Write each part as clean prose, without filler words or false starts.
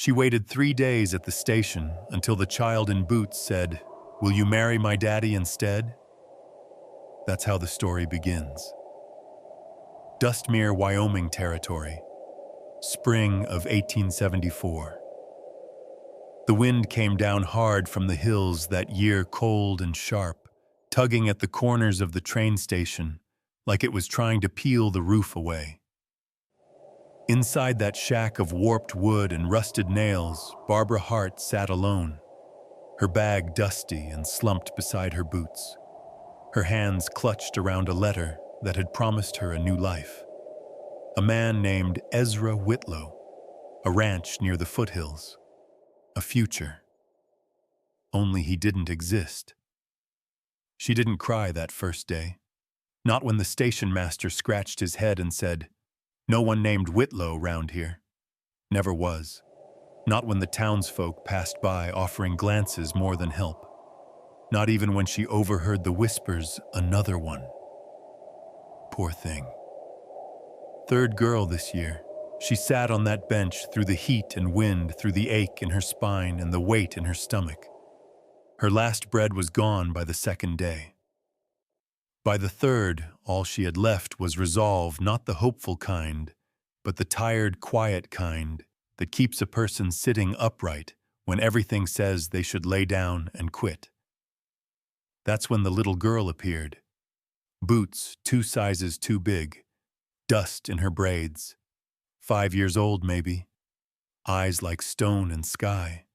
She waited 3 days at the station until the child in boots said, "Will you marry my daddy instead?" That's how the story begins. Dustmere, Wyoming Territory, spring of 1874. The wind came down hard from the hills that year, cold and sharp, tugging at the corners of the train station like it was trying to peel the roof away. Inside that shack of warped wood and rusted nails, Barbara Hart sat alone, her bag dusty and slumped beside her boots, her hands clutched around a letter that had promised her a new life. A man named Ezra Whitlow, a ranch near the foothills, a future. Only he didn't exist. She didn't cry that first day, not when the station master scratched his head and said, "No one named Whitlow round here." Never was. Not when the townsfolk passed by offering glances more than help. Not even when she overheard the whispers, "Another one." Poor thing. Third girl this year, she sat on that bench through the heat and wind, through the ache in her spine and the weight in her stomach. Her last bread was gone by the second day. By the third, all she had left was resolve, not the hopeful kind, but the tired, quiet kind that keeps a person sitting upright when everything says they should lay down and quit. That's when the little girl appeared. Boots 2 sizes too big, dust in her braids, 5 years old maybe, eyes like stone and sky.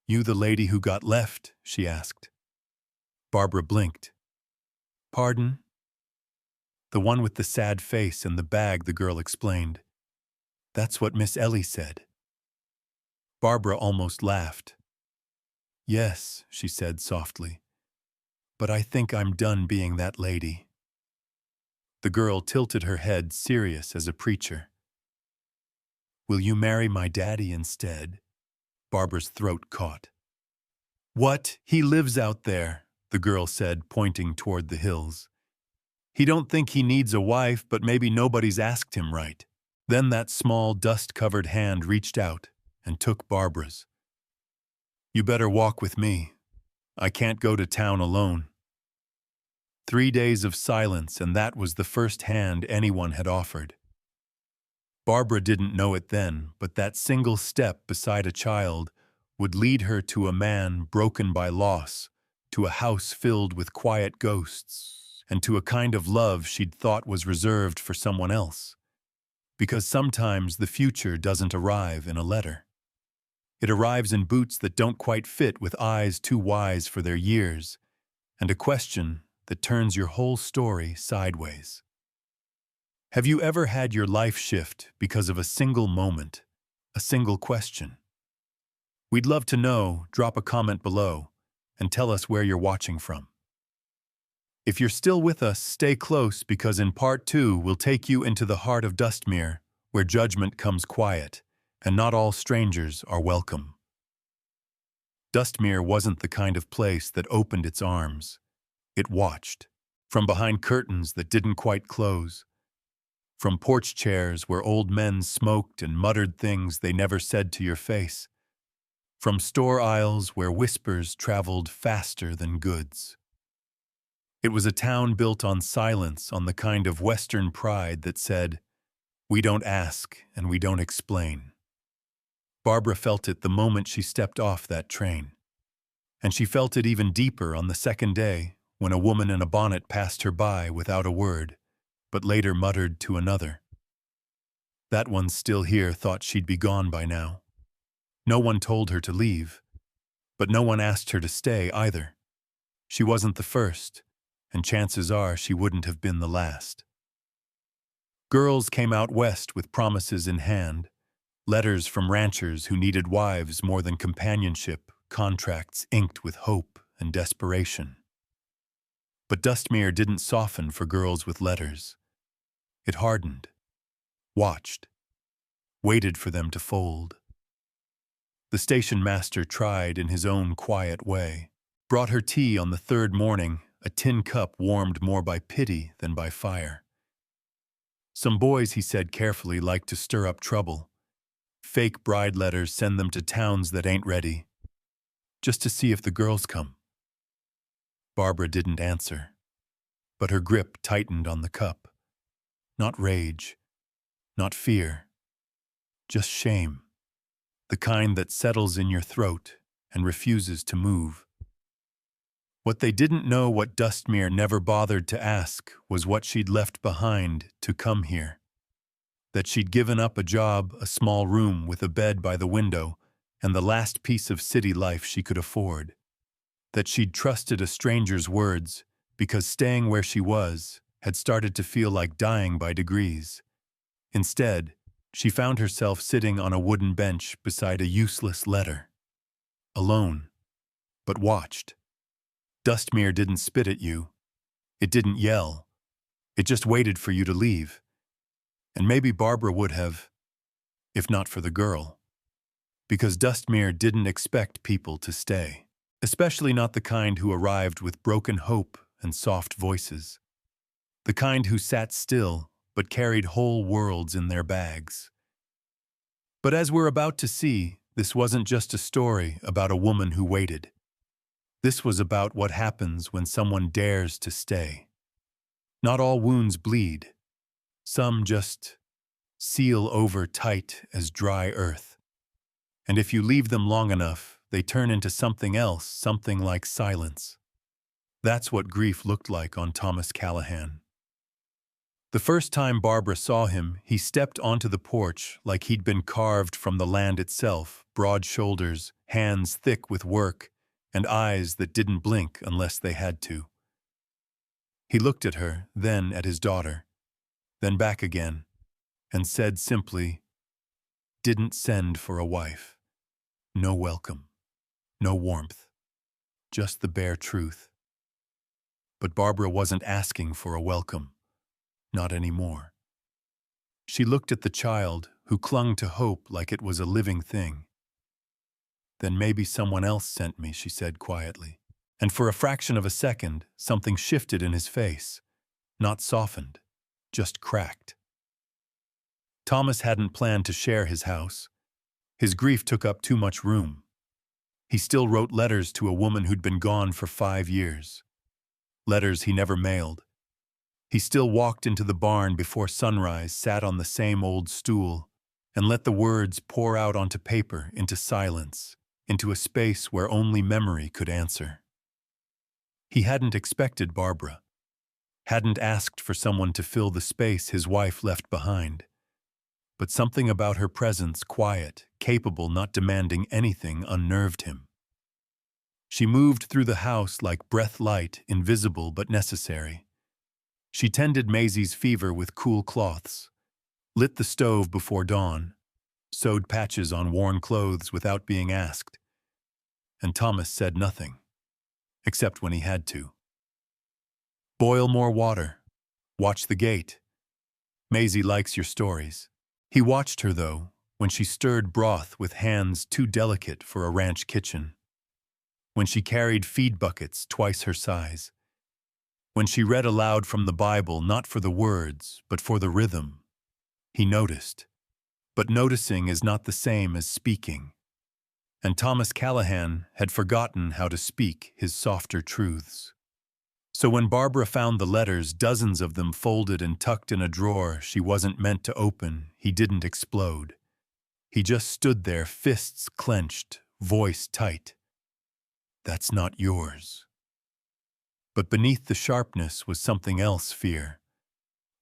"You the lady who got left?" she asked. Barbara blinked. "Pardon?" "The one with the sad face and the bag," the girl explained. "That's what Miss Ellie said." Barbara almost laughed. "Yes," she said softly, "but I think I'm done being that lady." The girl tilted her head, serious as a preacher. "Will you marry my daddy instead?" Barbara's throat caught. "What? He lives out there," the girl said, pointing toward the hills. "He don't think he needs a wife, but maybe nobody's asked him right." Then that small, dust-covered hand reached out and took Barbara's. "You better walk with me. I can't go to town alone." 3 days of silence, and that was the first hand anyone had offered. Barbara didn't know it then, but that single step beside a child would lead her to a man broken by loss, to a house filled with quiet ghosts, and to a kind of love she'd thought was reserved for someone else. Because sometimes the future doesn't arrive in a letter. It arrives in boots that don't quite fit, with eyes too wise for their years, and a question that turns your whole story sideways. Have you ever had your life shift because of a single moment, a single question? We'd love to know. Drop a comment below and tell us where you're watching from. If you're still with us, stay close, because in part 2 we'll take you into the heart of Dustmere, where judgment comes quiet and not all strangers are welcome. Dustmere wasn't the kind of place that opened its arms. It watched, from behind curtains that didn't quite close, from porch chairs where old men smoked and muttered things they never said to your face, from store aisles where whispers traveled faster than goods. It was a town built on silence, on the kind of Western pride that said, "We don't ask and we don't explain." Barbara felt it the moment she stepped off that train. And she felt it even deeper on the second day, when a woman in a bonnet passed her by without a word, but later muttered to another. That one still here thought she'd be gone by now. No one told her to leave, but no one asked her to stay either. She wasn't the first, and chances are she wouldn't have been the last. Girls came out west with promises in hand, letters from ranchers who needed wives more than companionship, contracts inked with hope and desperation. But Dustmere didn't soften for girls with letters. It hardened, watched, waited for them to fold. The station master tried in his own quiet way, brought her tea on the third morning, a tin cup warmed more by pity than by fire. Some boys, he said carefully, like to stir up trouble. fake bride letters, send them to towns that ain't ready, just to see if the girls come. Barbara didn't answer, but her grip tightened on the cup. Not rage, not fear, just shame. The kind that settles in your throat and refuses to move. What they didn't know, what Dustmere never bothered to ask, was what she'd left behind to come here. That she'd given up a job, a small room with a bed by the window, and the last piece of city life she could afford. That she'd trusted a stranger's words because staying where she was had started to feel like dying by degrees. Instead, she found herself sitting on a wooden bench beside a useless letter. Alone, but watched. Dustmere didn't spit at you. It didn't yell. It just waited for you to leave. And maybe Barbara would have, if not for the girl. Because Dustmere didn't expect people to stay. Especially not the kind who arrived with broken hope and soft voices. The kind who sat still but carried whole worlds in their bags. But as we're about to see, this wasn't just a story about a woman who waited. This was about what happens when someone dares to stay. Not all wounds bleed. Some just seal over tight as dry earth. And if you leave them long enough, they turn into something else, something like silence. That's what grief looked like on Thomas Callahan. The first time Barbara saw him, he stepped onto the porch like he'd been carved from the land itself, broad shoulders, hands thick with work, and eyes that didn't blink unless they had to. He looked at her, then at his daughter, then back again, and said simply, "Didn't send for a wife. No welcome, no warmth, just the bare truth." But Barbara wasn't asking for a welcome. Not anymore. She looked at the child, who clung to hope like it was a living thing. "Then maybe someone else sent me," she said quietly. And for a fraction of a second, something shifted in his face. Not softened, just cracked. Thomas hadn't planned to share his house. His grief took up too much room. He still wrote letters to a woman who'd been gone for 5 years. Letters he never mailed. He still walked into the barn before sunrise, sat on the same old stool, and let the words pour out onto paper, into silence, into a space where only memory could answer. He hadn't expected Barbara, hadn't asked for someone to fill the space his wife left behind. But something about her presence, quiet, capable, not demanding anything, unnerved him. She moved through the house like breath light, invisible but necessary. She tended Maisie's fever with cool cloths, lit the stove before dawn, sewed patches on worn clothes without being asked. And Thomas said nothing, except when he had to. "Boil more water. Watch the gate. Maisie likes your stories." He watched her, though, when she stirred broth with hands too delicate for a ranch kitchen. When she carried feed buckets twice her size. When she read aloud from the Bible, not for the words, but for the rhythm. He noticed. But noticing is not the same as speaking. And Thomas Callahan had forgotten how to speak his softer truths. So when Barbara found the letters, dozens of them folded and tucked in a drawer she wasn't meant to open, he didn't explode. He just stood there, fists clenched, voice tight. "That's not yours." But beneath the sharpness was something else, fear.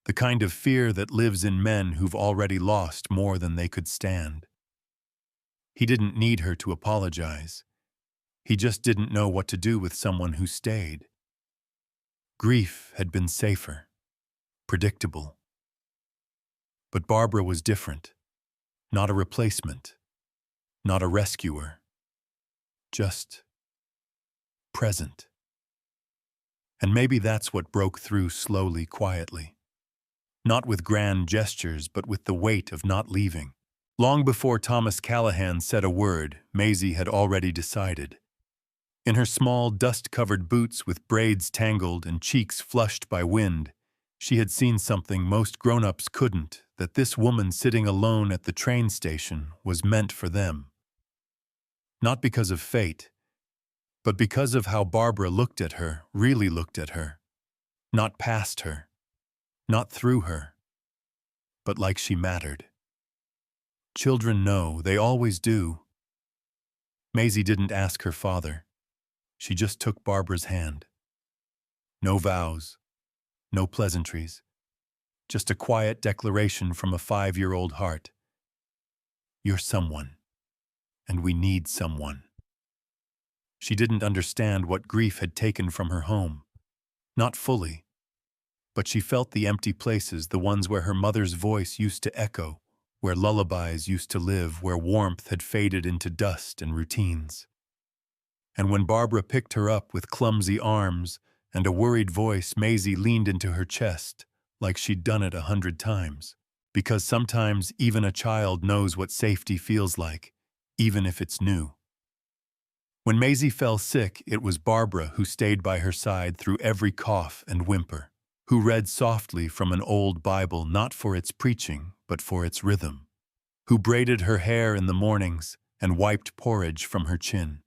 The kind of fear that lives in men who've already lost more than they could stand. He didn't need her to apologize. He just didn't know what to do with someone who stayed. Grief had been safer, predictable. But Barbara was different. Not a replacement. Not a rescuer. Just present. And maybe that's what broke through slowly, quietly. Not with grand gestures, but with the weight of not leaving. Long before Thomas Callahan said a word, Maisie had already decided. In her small, dust-covered boots with braids tangled and cheeks flushed by wind, she had seen something most grown-ups couldn't, that this woman sitting alone at the train station was meant for them. Not because of fate, but because of how Barbara looked at her, really looked at her. Not past her, not through her, but like she mattered. Children know, they always do. Maisie didn't ask her father. She just took Barbara's hand. No vows, no pleasantries, just a quiet declaration from a 5-year-old Hart. You're someone, and we need someone. She didn't understand what grief had taken from her home. Not fully, but she felt the empty places, the ones where her mother's voice used to echo, where lullabies used to live, where warmth had faded into dust and routines. And when Barbara picked her up with clumsy arms and a worried voice, Maisie leaned into her chest like she'd done it 100 times. Because sometimes even a child knows what safety feels like, even if it's new. When Maisie fell sick, it was Barbara who stayed by her side through every cough and whimper, who read softly from an old Bible not for its preaching, but for its rhythm, who braided her hair in the mornings and wiped porridge from her chin,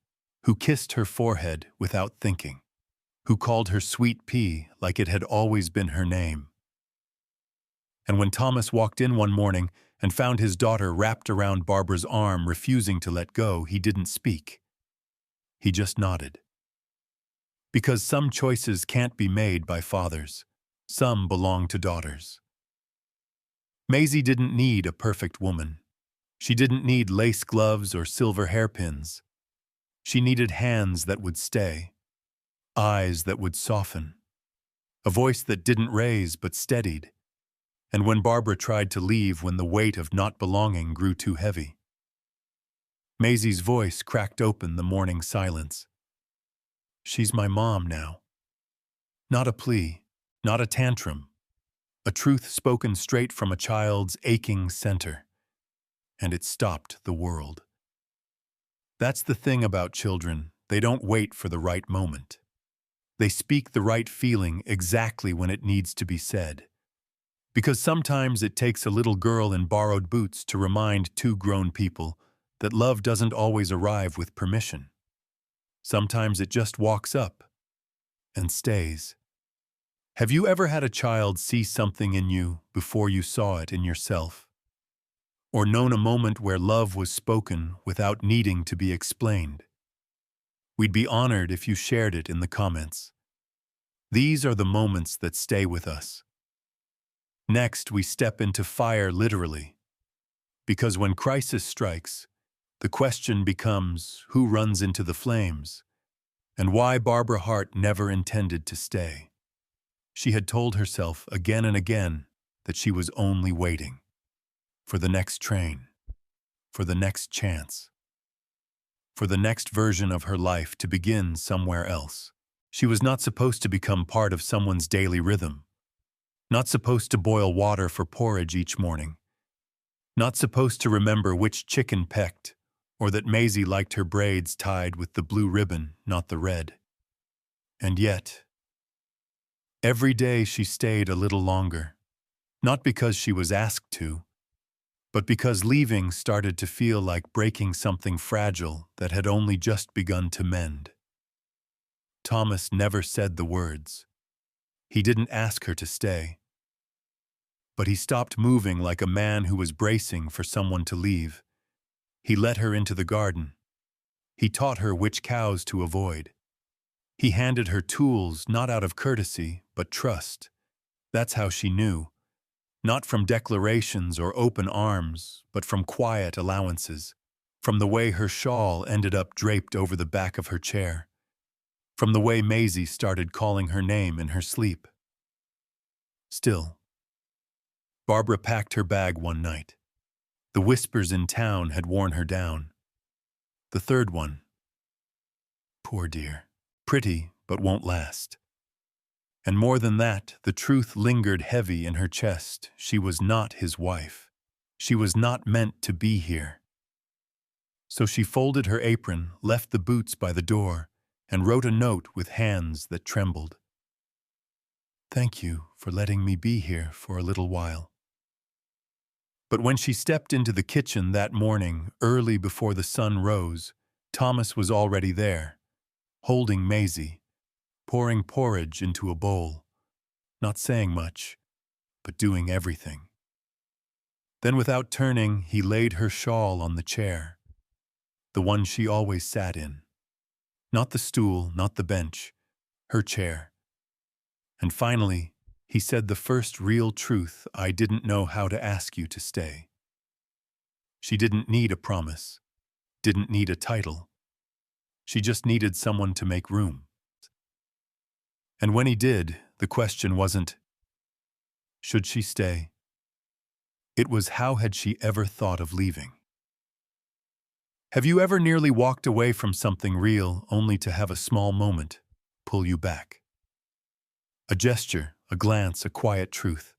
who kissed her forehead without thinking, who called her Sweet Pea like it had always been her name. And when Thomas walked in one morning and found his daughter wrapped around Barbara's arm, refusing to let go, he didn't speak. He just nodded. Because some choices can't be made by fathers. Some belong to daughters. Maisie didn't need a perfect woman. She didn't need lace gloves or silver hairpins. She needed hands that would stay, eyes that would soften, a voice that didn't raise but steadied. And when Barbara tried to leave, when the weight of not belonging grew too heavy, Maisie's voice cracked open the morning silence. She's my mom now. Not a plea, not a tantrum, a truth spoken straight from a child's aching center. And it stopped the world. That's the thing about children, they don't wait for the right moment. They speak the right feeling exactly when it needs to be said. Because sometimes it takes a little girl in borrowed boots to remind two grown people that love doesn't always arrive with permission. Sometimes it just walks up and stays. Have you ever had a child see something in you before you saw it in yourself? Or known a moment where love was spoken without needing to be explained? We'd be honored if you shared it in the comments. These are the moments that stay with us. Next, we step into fire literally. Because when crisis strikes, the question becomes who runs into the flames, and why Barbara Hart never intended to stay. She had told herself again and again that she was only waiting for the next train, for the next chance, for the next version of her life to begin somewhere else. She was not supposed to become part of someone's daily rhythm, not supposed to boil water for porridge each morning, not supposed to remember which chicken pecked, or that Maisie liked her braids tied with the blue ribbon, not the red. And yet, every day she stayed a little longer, not because she was asked to, but because leaving started to feel like breaking something fragile that had only just begun to mend. Thomas never said the words. He didn't ask her to stay. But he stopped moving like a man who was bracing for someone to leave. He let her into the garden. He taught her which cows to avoid. He handed her tools not out of courtesy, but trust. That's how she knew. Not from declarations or open arms, but from quiet allowances. From the way her shawl ended up draped over the back of her chair. From the way Maisie started calling her name in her sleep. Still, Barbara packed her bag one night. The whispers in town had worn her down. The third one. Poor dear. Pretty, but won't last. And more than that, the truth lingered heavy in her chest. She was not his wife. She was not meant to be here. So she folded her apron, left the boots by the door, and wrote a note with hands that trembled. Thank you for letting me be here for a little while. But when she stepped into the kitchen that morning, early before the sun rose, Thomas was already there, holding Maisie, pouring porridge into a bowl, not saying much, but doing everything. Then without turning, he laid her shawl on the chair, the one she always sat in. Not the stool, not the bench, her chair. And finally, he said the first real truth I didn't know how to ask you to stay. She didn't need a promise, didn't need a title. She just needed someone to make room. And when he did, the question wasn't, should she stay? It was, how had she ever thought of leaving? Have you ever nearly walked away from something real only to have a small moment pull you back? A gesture, a glance, a quiet truth.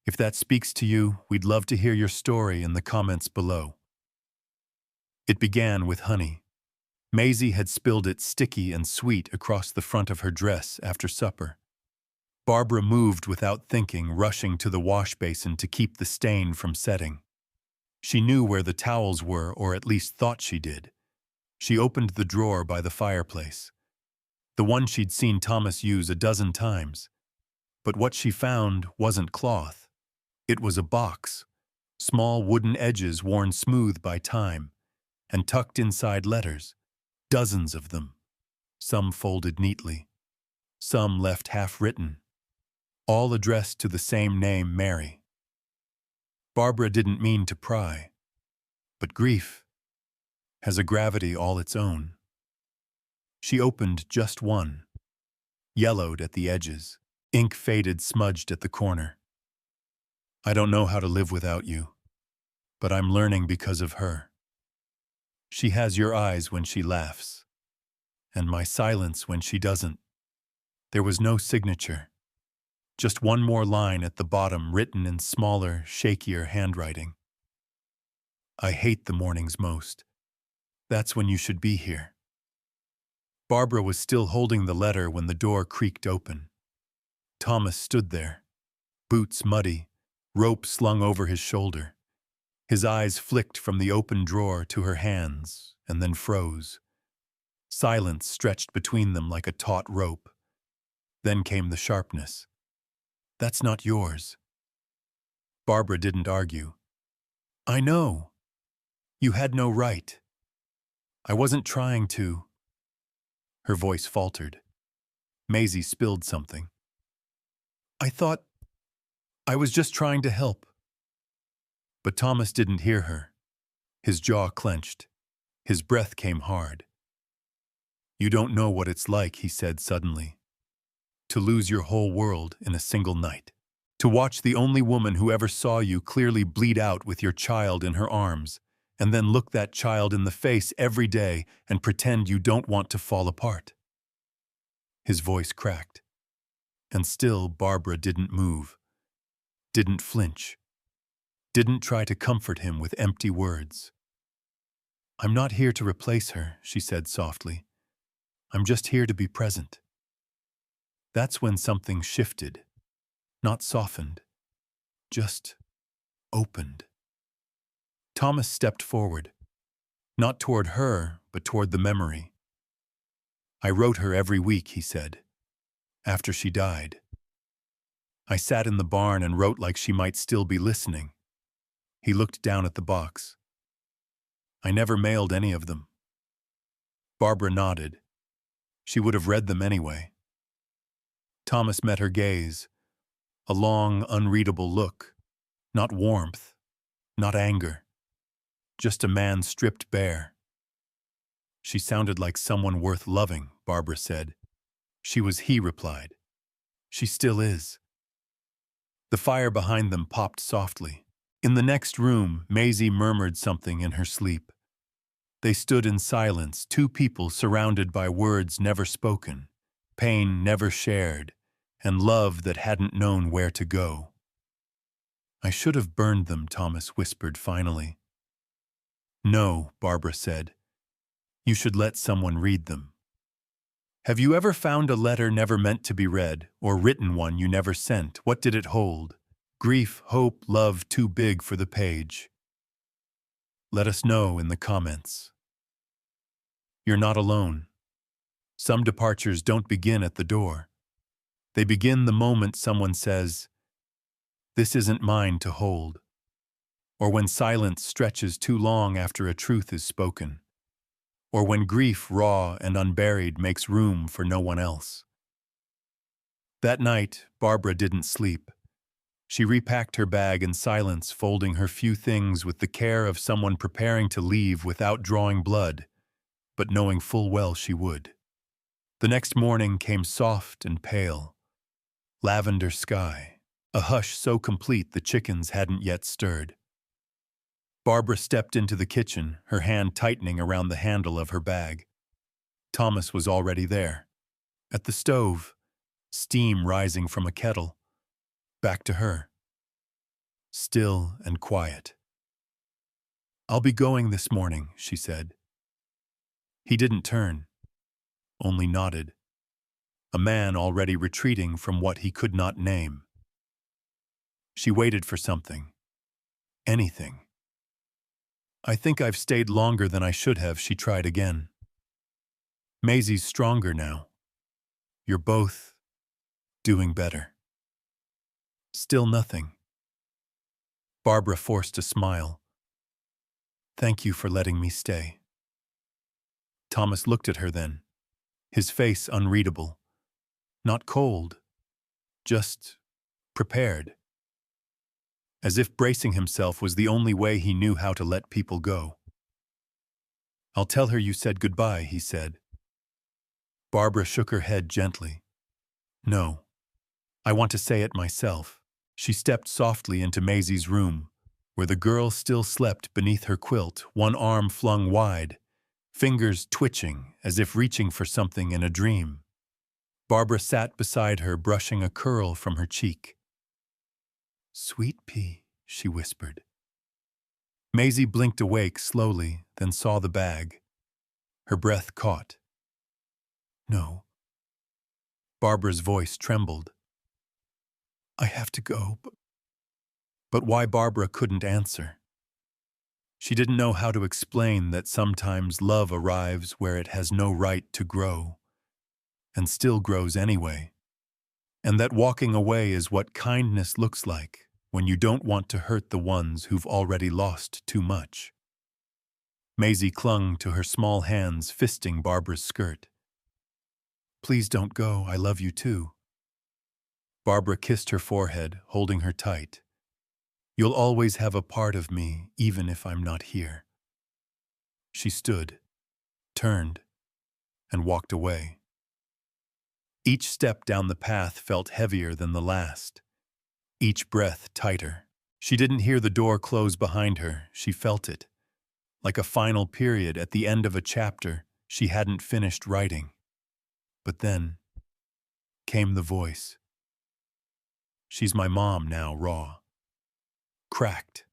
If that speaks to you, we'd love to hear your story in the comments below. It began with honey. Maisie had spilled it sticky and sweet across the front of her dress after supper. Barbara moved without thinking, rushing to the wash basin to keep the stain from setting. She knew where the towels were, or at least thought she did. She opened the drawer by the fireplace, the one she'd seen Thomas use a dozen times. But what she found wasn't cloth. It was a box, small wooden edges worn smooth by time, and tucked inside letters, dozens of them, some folded neatly, some left half-written, all addressed to the same name, Mary. Barbara didn't mean to pry, but grief has a gravity all its own. She opened just one, yellowed at the edges, ink faded, smudged at the corner. I don't know how to live without you, but I'm learning because of her. She has your eyes when she laughs, and my silence when she doesn't. There was no signature, just one more line at the bottom written in smaller, shakier handwriting. I hate the mornings most. That's when you should be here. Barbara was still holding the letter when the door creaked open. Thomas stood there, boots muddy, rope slung over his shoulder. His eyes flicked from the open drawer to her hands and then froze. Silence stretched between them like a taut rope. Then came the sharpness. That's not yours. Barbara didn't argue. I know. You had no right. I wasn't trying to. Her voice faltered. Maisie spilled something. I was just trying to help. But Thomas didn't hear her. His jaw clenched. His breath came hard. You don't know what it's like, he said suddenly. To lose your whole world in a single night. To watch the only woman who ever saw you clearly bleed out with your child in her arms, and then look that child in the face every day and pretend you don't want to fall apart. His voice cracked. And still Barbara didn't move, didn't flinch, didn't try to comfort him with empty words. I'm not here to replace her, she said softly. I'm just here to be present. That's when something shifted, not softened, just opened. Thomas stepped forward, not toward her, but toward the memory. I wrote her every week, he said, after she died. I sat in the barn and wrote like she might still be listening. He looked down at the box. I never mailed any of them. Barbara nodded. She would have read them anyway. Thomas met her gaze, a long, unreadable look, not warmth, not anger, just a man stripped bare. She sounded like someone worth loving, Barbara said. She was, he replied. She still is. The fire behind them popped softly. In the next room, Maisie murmured something in her sleep. They stood in silence, two people surrounded by words never spoken, pain never shared, and love that hadn't known where to go. I should have burned them, Thomas whispered finally. No, Barbara said. You should let someone read them. Have you ever found a letter never meant to be read, or written one you never sent? What did it hold? Grief, hope, love too big for the page? Let us know in the comments. You're not alone. Some departures don't begin at the door. They begin the moment someone says, "This isn't mine to hold," or when silence stretches too long after a truth is spoken, or when grief, raw and unburied, makes room for no one else. That night, Barbara didn't sleep. She repacked her bag in silence, folding her few things with the care of someone preparing to leave without drawing blood, but knowing full well she would. The next morning came soft and pale. Lavender sky, a hush so complete the chickens hadn't yet stirred. Barbara stepped into the kitchen, her hand tightening around the handle of her bag. Thomas was already there. At the stove, steam rising from a kettle. Back to her. Still and quiet. "I'll be going this morning," she said. He didn't turn, only nodded. A man already retreating from what he could not name. She waited for something. Anything. "I think I've stayed longer than I should have," she tried again. "Maisie's stronger now. You're both doing better." Still nothing. Barbara forced a smile. "Thank you for letting me stay." Thomas looked at her then, his face unreadable. Not cold, just prepared. As if bracing himself was the only way he knew how to let people go. "I'll tell her you said goodbye," he said. Barbara shook her head gently. "No, I want to say it myself." She stepped softly into Maisie's room, where the girl still slept beneath her quilt, one arm flung wide, fingers twitching as if reaching for something in a dream. Barbara sat beside her, brushing a curl from her cheek. "Sweet pea," she whispered. Maisie blinked awake slowly, then saw the bag. Her breath caught. "No." Barbara's voice trembled. "I have to go, but why?" Barbara couldn't answer. She didn't know how to explain that sometimes love arrives where it has no right to grow, and still grows anyway, and that walking away is what kindness looks like when you don't want to hurt the ones who've already lost too much. Maisie clung to her small hands, fisting Barbara's skirt. "Please don't go, I love you too." Barbara kissed her forehead, holding her tight. "You'll always have a part of me, even if I'm not here." She stood, turned, and walked away. Each step down the path felt heavier than the last, each breath tighter. She didn't hear the door close behind her, she felt it, like a final period at the end of a chapter she hadn't finished writing. But then came the voice. She's my mom now, raw. Cracked.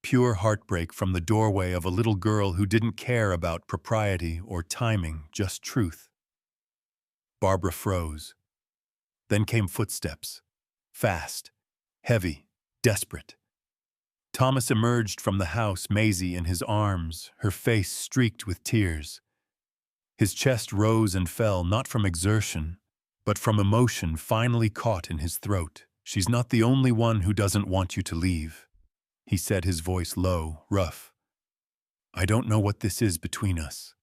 Pure heartbreak from the doorway of a little girl who didn't care about propriety or timing, just truth. Barbara froze. Then came footsteps. Fast, heavy, desperate. Thomas emerged from the house, Maisie in his arms, her face streaked with tears. His chest rose and fell, not from exertion, but from emotion finally caught in his throat. "She's not the only one who doesn't want you to leave," he said, his voice low, rough. "I don't know what this is between us.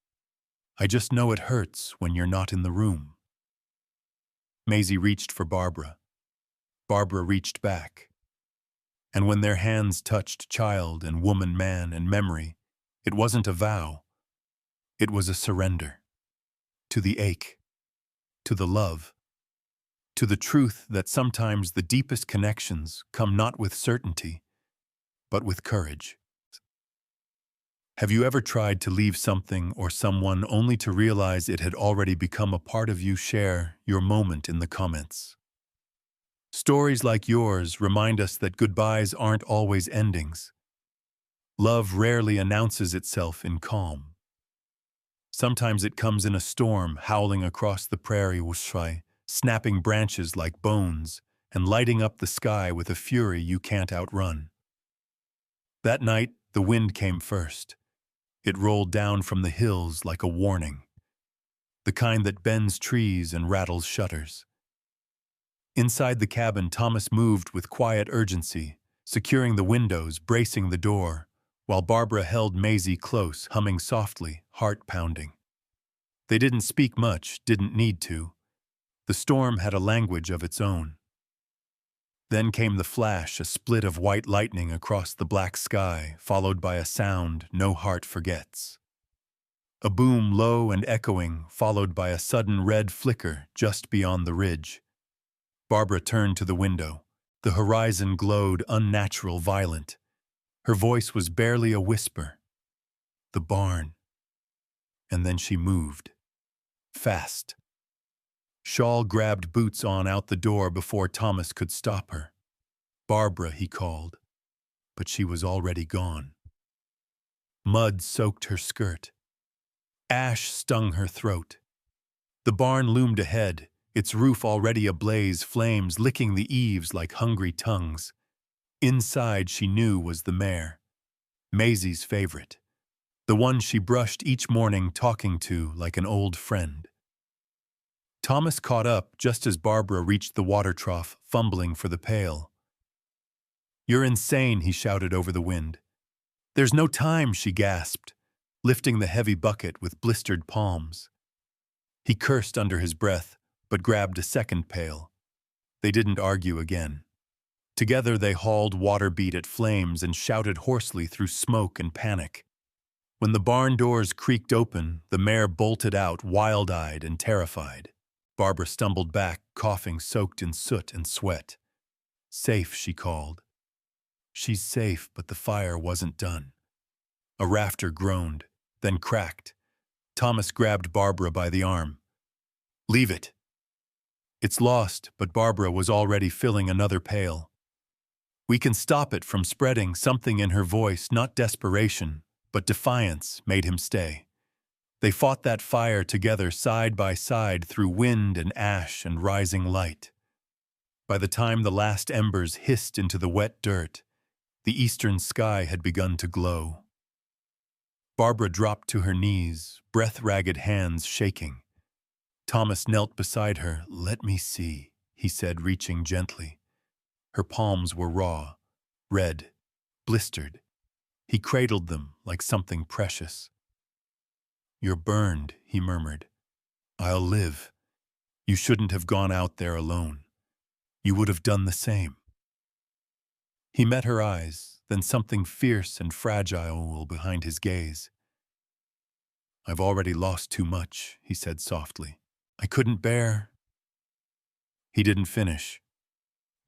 I just know it hurts when you're not in the room." Maisie reached for Barbara. Barbara reached back. And when their hands touched child and woman, man and memory, it wasn't a vow. It was a surrender. To the ache. To the love. To the truth that sometimes the deepest connections come not with certainty, but with courage. Have you ever tried to leave something or someone only to realize it had already become a part of you? Share your moment in the comments. Stories like yours remind us that goodbyes aren't always endings. Love rarely announces itself in calm. Sometimes it comes in a storm, howling across the prairie, snapping branches like bones, and lighting up the sky with a fury you can't outrun. That night, the wind came first. It rolled down from the hills like a warning, the kind that bends trees and rattles shutters. Inside the cabin, Thomas moved with quiet urgency, securing the windows, bracing the door, while Barbara held Maisie close, humming softly, heart pounding. They didn't speak much, didn't need to. The storm had a language of its own. Then came the flash, a split of white lightning across the black sky, followed by a sound no heart forgets. A boom low and echoing, followed by a sudden red flicker just beyond the ridge. Barbara turned to the window. The horizon glowed unnatural, violent. Her voice was barely a whisper. The barn. And then she moved. Fast. Shawl grabbed boots on out the door before Thomas could stop her. Barbara, he called. But she was already gone. Mud soaked her skirt. Ash stung her throat. The barn loomed ahead, its roof already ablaze, flames licking the eaves like hungry tongues. Inside, she knew, was the mare. Maisie's favorite. The one she brushed each morning, talking to like an old friend. Thomas caught up just as Barbara reached the water trough, fumbling for the pail. "You're insane," he shouted over the wind. "There's no time," she gasped, lifting the heavy bucket with blistered palms. He cursed under his breath, but grabbed a second pail. They didn't argue again. Together they hauled water beat at flames and shouted hoarsely through smoke and panic. When the barn doors creaked open, the mare bolted out, wild-eyed and terrified. Barbara stumbled back, coughing, soaked in soot and sweat. "Safe," she called. "She's safe," but the fire wasn't done. A rafter groaned, then cracked. Thomas grabbed Barbara by the arm. "Leave it." "It's lost," but Barbara was already filling another pail. "We can stop it from spreading." Something in her voice, not desperation, but defiance, made him stay. They fought that fire together, side by side, through wind and ash and rising light. By the time the last embers hissed into the wet dirt, the eastern sky had begun to glow. Barbara dropped to her knees, breath-ragged hands shaking. Thomas knelt beside her. "Let me see," he said, reaching gently. Her palms were raw, red, blistered. He cradled them like something precious. "You're burned," he murmured. "I'll live. You shouldn't have gone out there alone. You would have done the same." He met her eyes, then something fierce and fragile behind his gaze. "I've already lost too much," he said softly. "I couldn't bear—" He didn't finish.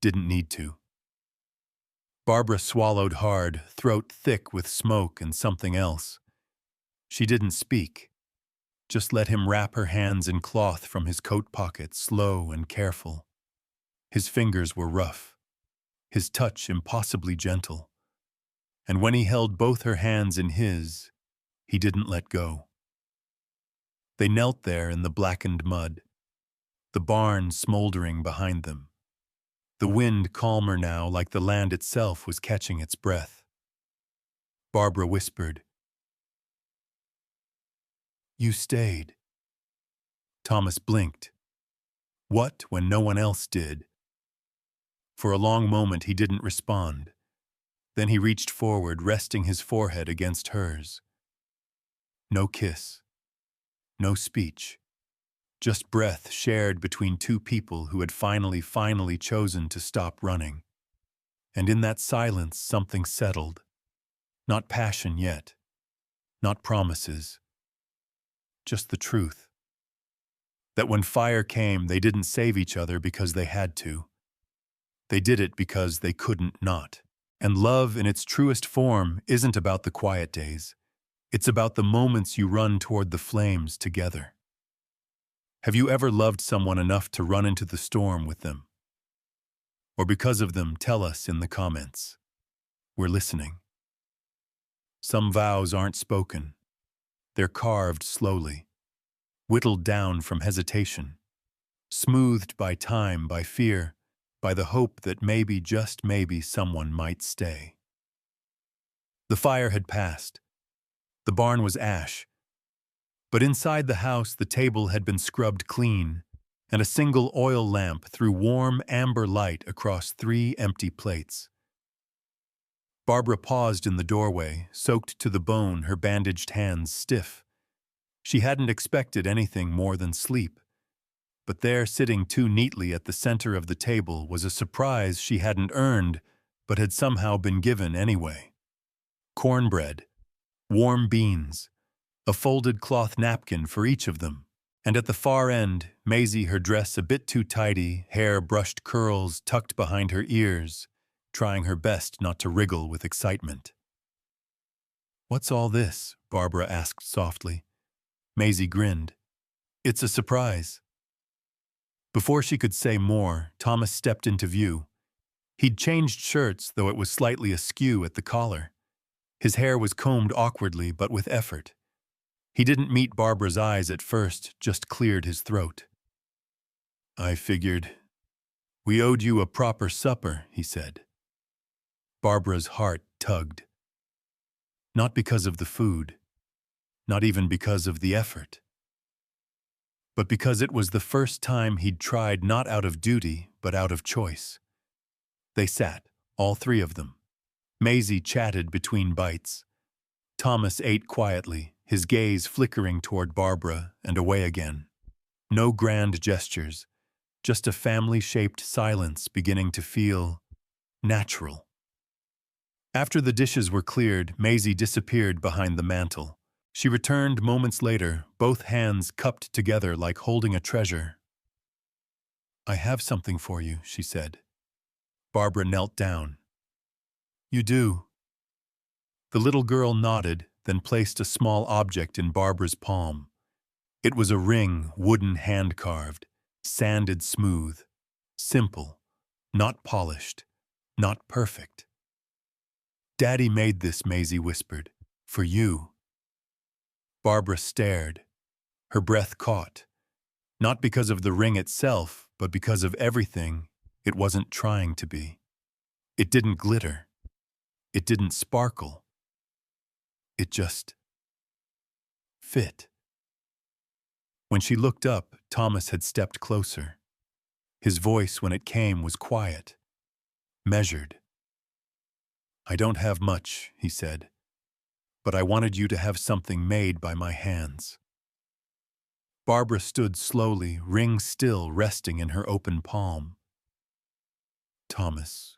Didn't need to. Barbara swallowed hard, throat thick with smoke and something else. She didn't speak, just let him wrap her hands in cloth from his coat pocket, slow and careful. His fingers were rough, his touch impossibly gentle. And when he held both her hands in his, he didn't let go. They knelt there in the blackened mud, the barn smoldering behind them. The wind calmer now, like the land itself was catching its breath. Barbara whispered, "You stayed." Thomas blinked. What, when no one else did? For a long moment he didn't respond. Then he reached forward, resting his forehead against hers. No kiss. No speech. Just breath shared between two people who had finally chosen to stop running. And in that silence something settled. Not passion yet. Not promises. Just the truth. That when fire came, they didn't save each other because they had to. They did it because they couldn't not. And love in its truest form isn't about the quiet days. It's about the moments you run toward the flames together. Have you ever loved someone enough to run into the storm with them? Or because of them, tell us in the comments. We're listening. Some vows aren't spoken. They're carved slowly, whittled down from hesitation, smoothed by time, by fear, by the hope that maybe, just maybe, someone might stay. The fire had passed. The barn was ash. But inside the house, the table had been scrubbed clean, and a single oil lamp threw warm amber light across 3 empty plates. Barbara paused in the doorway, soaked to the bone, her bandaged hands stiff. She hadn't expected anything more than sleep. But there, sitting too neatly at the center of the table, was a surprise she hadn't earned, but had somehow been given anyway. Cornbread, warm beans, a folded cloth napkin for each of them, and at the far end, Maisie, her dress a bit too tidy, hair brushed curls tucked behind her ears, trying her best not to wriggle with excitement. "What's all this?" Barbara asked softly. Maisie grinned. "It's a surprise." Before she could say more, Thomas stepped into view. He'd changed shirts, though it was slightly askew at the collar. His hair was combed awkwardly, but with effort. He didn't meet Barbara's eyes at first, just cleared his throat. "I figured we owed you a proper supper," he said. Barbara's heart tugged. Not because of the food, not even because of the effort, but because it was the first time he'd tried not out of duty, but out of choice. They sat, all 3 of them. Maisie chatted between bites. Thomas ate quietly, his gaze flickering toward Barbara and away again. No grand gestures, just a family-shaped silence beginning to feel natural. After the dishes were cleared, Maisie disappeared behind the mantel. She returned moments later, both hands cupped together like holding a treasure. "I have something for you," she said. Barbara knelt down. "You do?" The little girl nodded, then placed a small object in Barbara's palm. It was a ring, wooden hand-carved, sanded smooth, simple, not polished, not perfect. "Daddy made this," Maisie whispered, "for you." Barbara stared, her breath caught, not because of the ring itself, but because of everything it wasn't trying to be. It didn't glitter. It didn't sparkle. It just fit. When she looked up, Thomas had stepped closer. His voice, when it came, was quiet, measured. "I don't have much," he said, "but I wanted you to have something made by my hands." Barbara stood slowly, ring still, resting in her open palm. "Thomas."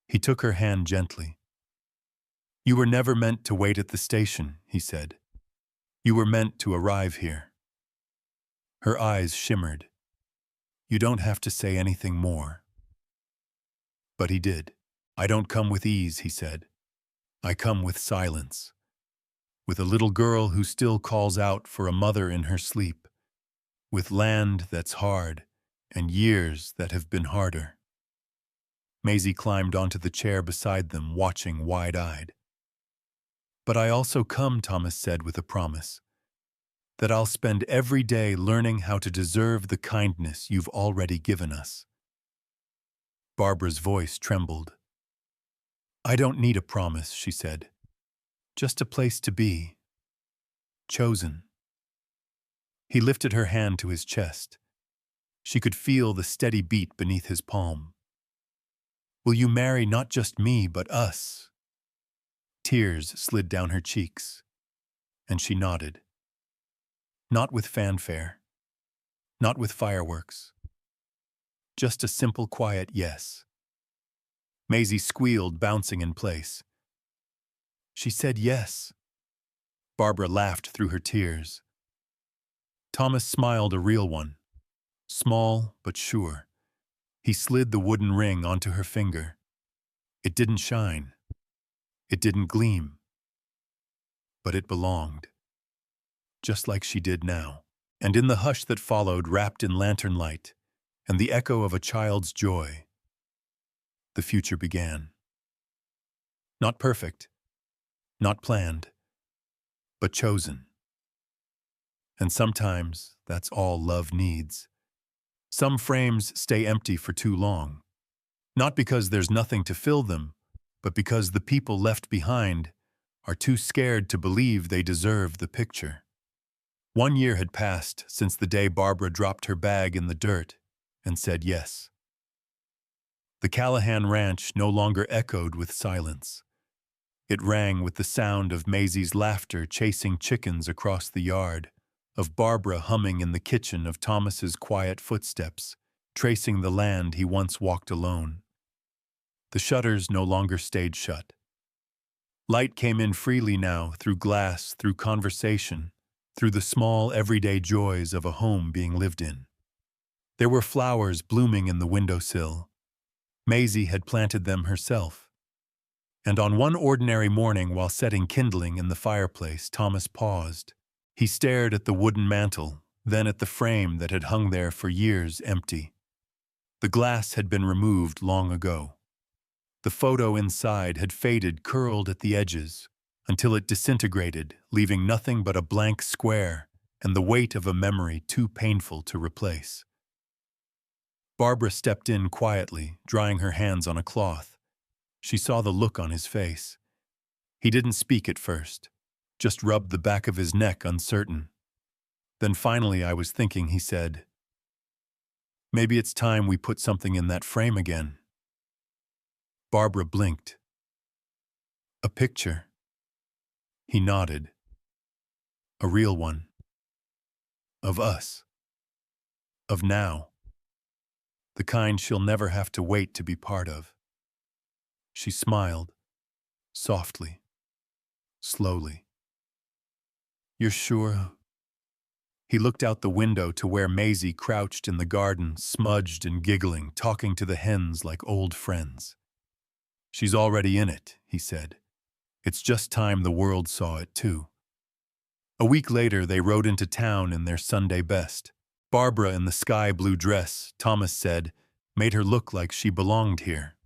He took her hand gently. "You were never meant to wait at the station," he said. "You were meant to arrive here." Her eyes shimmered. "You don't have to say anything more." But he did. "I don't come with ease," he said. "I come with silence. With a little girl who still calls out for a mother in her sleep. With land that's hard, and years that have been harder." Maisie climbed onto the chair beside them, watching wide-eyed. "But I also come," Thomas said with a promise, "that I'll spend every day learning how to deserve the kindness you've already given us." Barbara's voice trembled. "I don't need a promise," she said. "Just a place to be. Chosen." He lifted her hand to his chest. She could feel the steady beat beneath his palm. "Will you marry not just me, but us?" Tears slid down her cheeks, and she nodded. Not with fanfare, not with fireworks. Just a simple, quiet yes. Maisie squealed, bouncing in place. "She said yes." Barbara laughed through her tears. Thomas smiled, a real one. Small, but sure. He slid the wooden ring onto her finger. It didn't shine. It didn't gleam. But it belonged. Just like she did now. And in the hush that followed, wrapped in lantern light, and the echo of a child's joy, the future began. Not perfect, not planned, but chosen. And sometimes that's all love needs. Some frames stay empty for too long, not because there's nothing to fill them, but because the people left behind are too scared to believe they deserve the picture. 1 year had passed since the day Barbara dropped her bag in the dirt and said yes. The Callahan ranch no longer echoed with silence. It rang with the sound of Maisie's laughter chasing chickens across the yard, of Barbara humming in the kitchen, of Thomas's quiet footsteps, tracing the land he once walked alone. The shutters no longer stayed shut. Light came in freely now, through glass, through conversation, through the small everyday joys of a home being lived in. There were flowers blooming in the windowsill. Maisie had planted them herself. And on one ordinary morning, while setting kindling in the fireplace, Thomas paused. He stared at the wooden mantel, then at the frame that had hung there for years empty. The glass had been removed long ago. The photo inside had faded, curled at the edges, until it disintegrated, leaving nothing but a blank square and the weight of a memory too painful to replace. Barbara stepped in quietly, drying her hands on a cloth. She saw the look on his face. He didn't speak at first, just rubbed the back of his neck, uncertain. Then finally, "I was thinking," he said, "maybe it's time we put something in that frame again." Barbara blinked. "A picture?" He nodded. "A real one. Of us. Of now. The kind she'll never have to wait to be part of." She smiled, softly, slowly. "You're sure?" He looked out the window to where Maisie crouched in the garden, smudged and giggling, talking to the hens like old friends. "She's already in it," he said. "It's just time the world saw it too." A week later, they rode into town in their Sunday best. Barbara, in the sky-blue dress, Thomas said, made her look like she belonged here.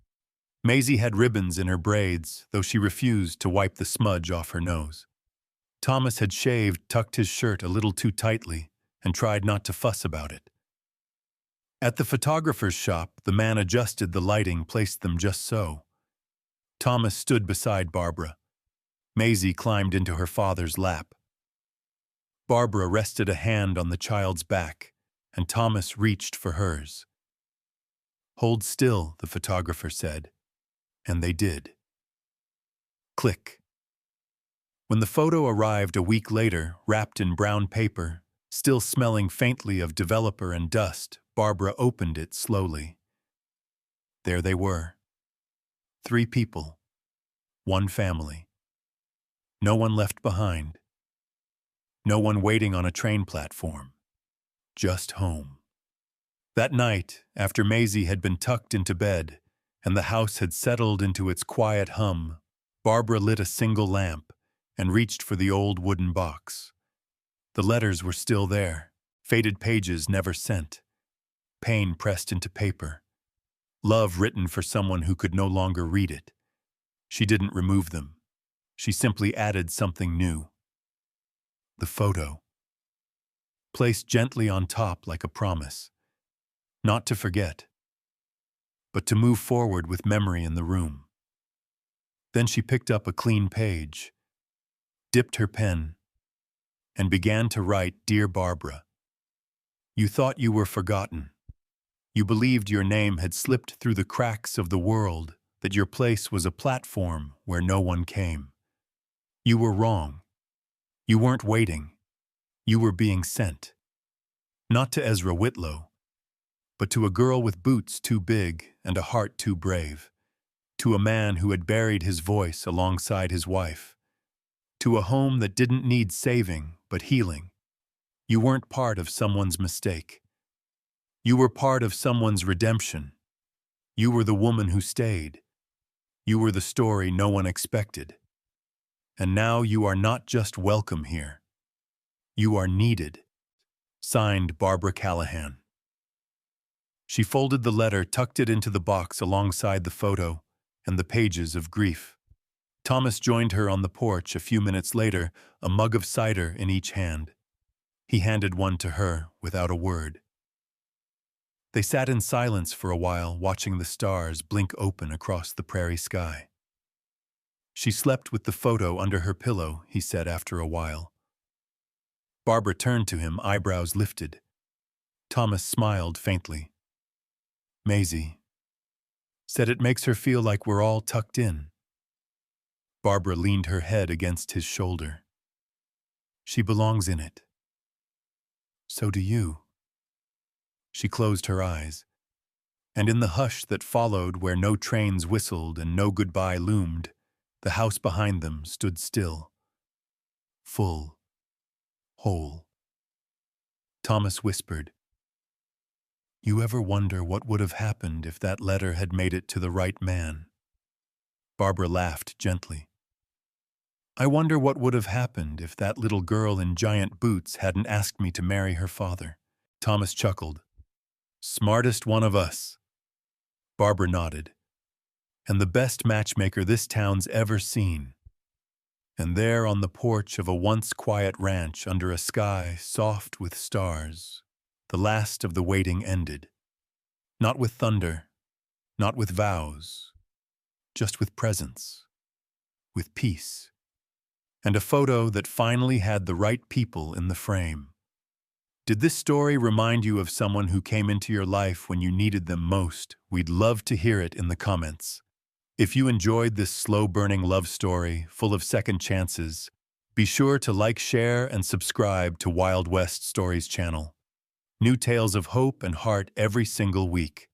Maisie had ribbons in her braids, though she refused to wipe the smudge off her nose. Thomas had shaved, tucked his shirt a little too tightly, and tried not to fuss about it. At the photographer's shop, the man adjusted the lighting, placed them just so. Thomas stood beside Barbara. Maisie climbed into her father's lap. Barbara rested a hand on the child's back, and Thomas reached for hers. "Hold still," the photographer said, and they did. Click. When the photo arrived a week later, wrapped in brown paper, still smelling faintly of developer and dust, Barbara opened it slowly. There they were. 3 people. 1 family. No one left behind. No one waiting on a train platform. Just home. That night, after Maisie had been tucked into bed, and the house had settled into its quiet hum, Barbara lit a single lamp and reached for the old wooden box. The letters were still there, faded pages never sent, pain pressed into paper, love written for someone who could no longer read it. She didn't remove them. She simply added something new. The photo. Placed gently on top like a promise. Not to forget, but to move forward with memory in the room. Then she picked up a clean page, dipped her pen, and began to write, "Dear Barbara, you thought you were forgotten. You believed your name had slipped through the cracks of the world, that your place was a platform where no one came. You were wrong. You weren't waiting. You were being sent. Not to Ezra Whitlow, but to a girl with boots too big and a heart too brave. To a man who had buried his voice alongside his wife. To a home that didn't need saving, but healing. You weren't part of someone's mistake. You were part of someone's redemption. You were the woman who stayed. You were the story no one expected. And now you are not just welcome here. You are needed." Signed, Barbara Callahan. She folded the letter, tucked it into the box alongside the photo and the pages of grief. Thomas joined her on the porch a few minutes later, a mug of cider in each hand. He handed one to her without a word. They sat in silence for a while, watching the stars blink open across the prairie sky. "She slept with the photo under her pillow," he said after a while. Barbara turned to him, eyebrows lifted. Thomas smiled faintly. "Maisie said it makes her feel like we're all tucked in." Barbara leaned her head against his shoulder. "She belongs in it. So do you." She closed her eyes, and in the hush that followed, where no trains whistled and no goodbye loomed, the house behind them stood still, full, whole. Thomas whispered, "You ever wonder what would have happened if that letter had made it to the right man?" Barbara laughed gently. "I wonder what would have happened if that little girl in giant boots hadn't asked me to marry her father." Thomas chuckled. "Smartest one of us." Barbara nodded. "And the best matchmaker this town's ever seen." And there on the porch of a once quiet ranch under a sky soft with stars, the last of the waiting ended. Not with thunder, not with vows, just with presence, with peace, and a photo that finally had the right people in the frame. Did this story remind you of someone who came into your life when you needed them most? We'd love to hear it in the comments. If you enjoyed this slow-burning love story full of second chances, be sure to like, share, and subscribe to Wild West Stories channel. New tales of hope and heart every single week.